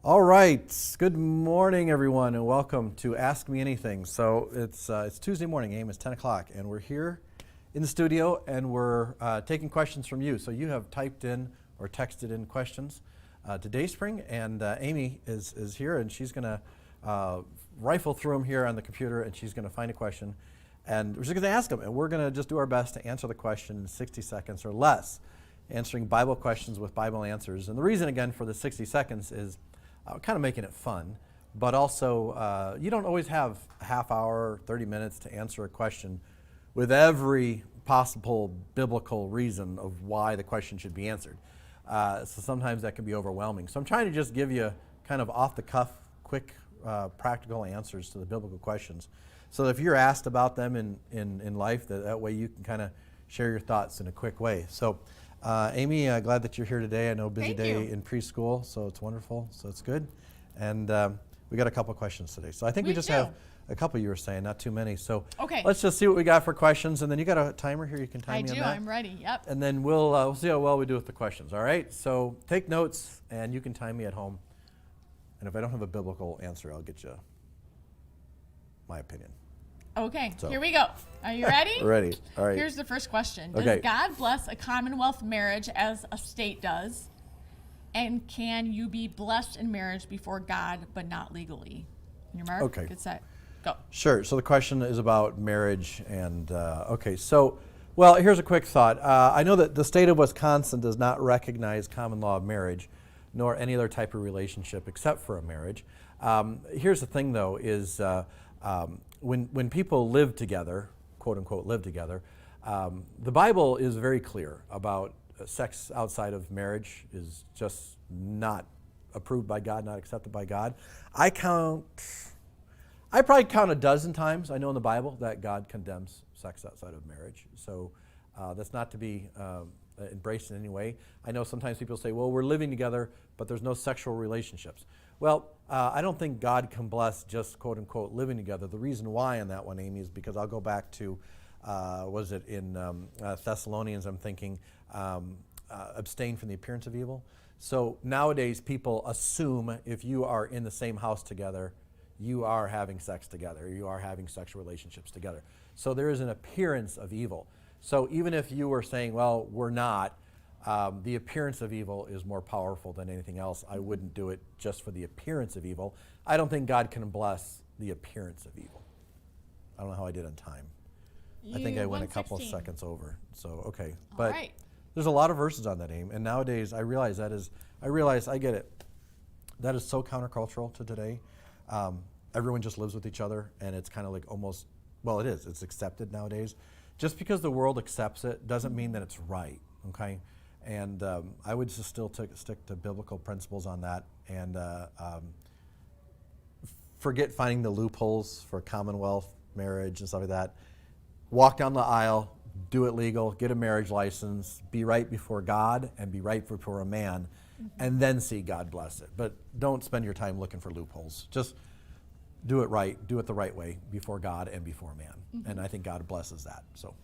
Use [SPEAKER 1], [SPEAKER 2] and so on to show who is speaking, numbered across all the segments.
[SPEAKER 1] All right. Good morning, everyone, and welcome to Ask Me Anything. So it's Tuesday morning, Aim. It's 10 o'clock, and we're here in the studio, and we're taking questions from you. So you have typed in or texted in questions to Dayspring, and Amy is here, and she's going to rifle through them here on the computer, and she's going to find a question, and we're just going to ask them, and we're going to just do our best to answer the question in 60 seconds or less, answering Bible questions with Bible answers. And the reason, again, for the 60 seconds is kind of making it fun, but also you don't always have a half hour, 30 minutes to answer a question with every possible biblical reason of why the question should be answered. So sometimes that can be overwhelming. So I'm trying to just give you kind of off-the-cuff, quick, practical answers to the biblical questions. So that if you're asked about them in life, that way you can kind of share your thoughts in a quick way. So Amy, glad that you're here today. I know busy day in preschool, so it's wonderful. So it's good. And we got a couple questions today. So I think we just have a couple, you were saying, not too many. So let's just see what we got for questions. And then you got a timer here. You can time me on that.
[SPEAKER 2] I do. I'm ready. Yep.
[SPEAKER 1] And then we'll see how well we do with the questions. All right? So take notes, and you can time me at home. And if I don't have a biblical answer, I'll get you my opinion.
[SPEAKER 2] Okay, here we go. Are you ready?
[SPEAKER 1] Ready. All right.
[SPEAKER 2] Here's the first question. Does God bless a commonwealth marriage as a state does? And can you be blessed in marriage before God but not legally? On your mark,
[SPEAKER 1] Okay.
[SPEAKER 2] Get set, go.
[SPEAKER 1] Sure. So the question is about marriage. And well, here's a quick thought. I know that the state of Wisconsin does not recognize common law of marriage, nor any other type of relationship except for a marriage. Here's the thing, though, is when people live together, quote unquote, live together, the Bible is very clear about sex outside of marriage is just not approved by God, not accepted by God. I probably count a dozen times I know in the Bible that God condemns sex outside of marriage. So that's not to be embraced in any way. I know sometimes people say, well, we're living together, but there's no sexual relationships. Well, I don't think God can bless just, quote unquote, living together. The reason why on that one, Amy, is because I'll go back to, was it in Thessalonians, I'm thinking, abstain from the appearance of evil. So nowadays people assume if you are in the same house together, you are having sex together, you are having sexual relationships together. So there is an appearance of evil. So even if you were saying, well, we're not, the appearance of evil is more powerful than anything else. I wouldn't do it just for the appearance of evil. I don't think God can bless the appearance of evil. I don't know how I did on time. I think I went a couple of seconds over. So, okay. But there's a lot of verses on that, Aim. And nowadays, I realize I get it. That is so countercultural to today. Everyone just lives with each other, and it's kind of like almost, well, it is. It's accepted nowadays. Just because the world accepts it doesn't mean that it's right, okay? And I would just still stick to biblical principles on that and forget finding the loopholes for commonwealth marriage and stuff like that. Walk down the aisle, do it legal, get a marriage license, be right before God and be right before a man, and then see God bless it. But don't spend your time looking for loopholes. Just do it right, do it the right way before God and before man. And I think God blesses that. So.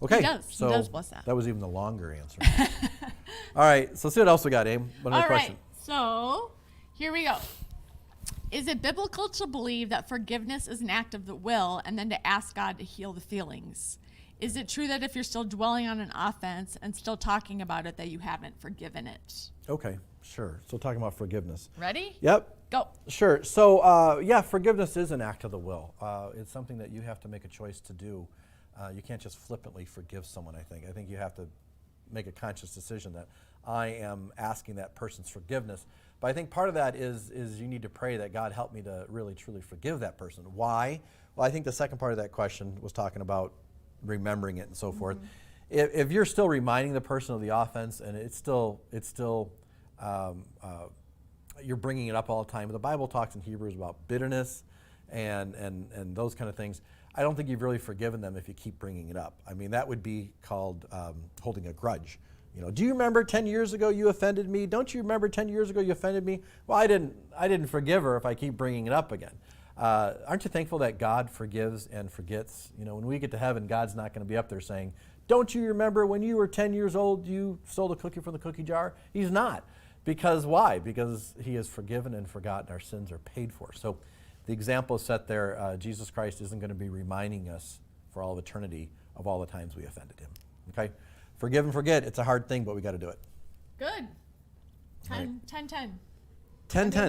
[SPEAKER 1] Okay,
[SPEAKER 2] he does bless that.
[SPEAKER 1] That was even the longer answer. All right, so let's see what else we got, Aim. One other question.
[SPEAKER 2] So here we go. Is it biblical to believe that forgiveness is an act of the will and then to ask God to heal the feelings? Is it true that if you're still dwelling on an offense and still talking about it, that you haven't forgiven it?
[SPEAKER 1] Okay, sure. So talking about forgiveness.
[SPEAKER 2] Ready?
[SPEAKER 1] Yep.
[SPEAKER 2] Go.
[SPEAKER 1] Sure. So forgiveness is an act of the will. It's something that you have to make a choice to do. You can't just flippantly forgive someone, I think. I think you have to make a conscious decision that I am asking that person's forgiveness. But I think part of that is you need to pray that God help me to really, truly forgive that person. Why? Well, I think the second part of that question was talking about remembering it and so forth. If you're still reminding the person of the offense and it's still you're bringing it up all the time. The Bible talks in Hebrews about bitterness and those kind of things. I don't think you've really forgiven them if you keep bringing it up. I mean, that would be called holding a grudge. You know, do you remember 10 years ago you offended me? Don't you remember 10 years ago you offended me? Well, I didn't forgive her if I keep bringing it up again. Aren't you thankful that God forgives and forgets? You know, when we get to heaven, God's not going to be up there saying, don't you remember when you were 10 years old, you stole a cookie from the cookie jar? He's not. Because why? Because he has forgiven and forgotten, our sins are paid for. So the example is set there. Jesus Christ isn't going to be reminding us for all of eternity of all the times we offended him. Okay? Forgive and forget. It's a hard thing, but we got to do it.
[SPEAKER 2] Good. 10,
[SPEAKER 1] Right.
[SPEAKER 2] 10, 10.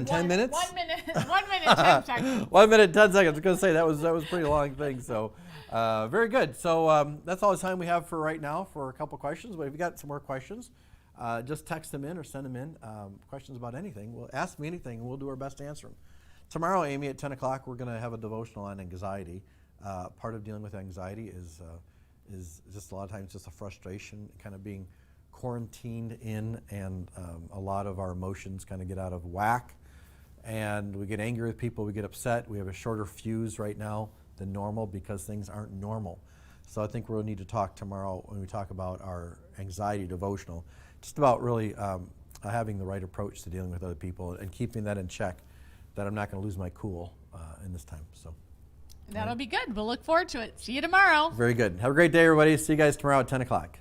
[SPEAKER 1] 10 minutes?
[SPEAKER 2] 1 minute, 1 minute, 10 seconds.
[SPEAKER 1] 1 minute, 10 seconds. I was going to say that was a pretty long thing. So very good. So that's all the time we have for right now for a couple questions. But if you got some more questions, just text them in or send them in. Questions about anything. Well, ask me anything, and we'll do our best to answer them. Tomorrow, Amy, at 10 o'clock, we're going to have a devotional on anxiety. Part of dealing with anxiety is just a lot of times just a frustration, kind of being quarantined in, and a lot of our emotions kind of get out of whack. And we get angry with people, we get upset. We have a shorter fuse right now than normal because things aren't normal. So I think we'll need to talk tomorrow when we talk about our anxiety devotional, just about really having the right approach to dealing with other people and keeping that in check, that I'm not going to lose my cool in this time. So
[SPEAKER 2] That'll be good. We'll look forward to it. See you tomorrow.
[SPEAKER 1] very good. Have a great day, everybody. See you guys tomorrow at 10 o'clock.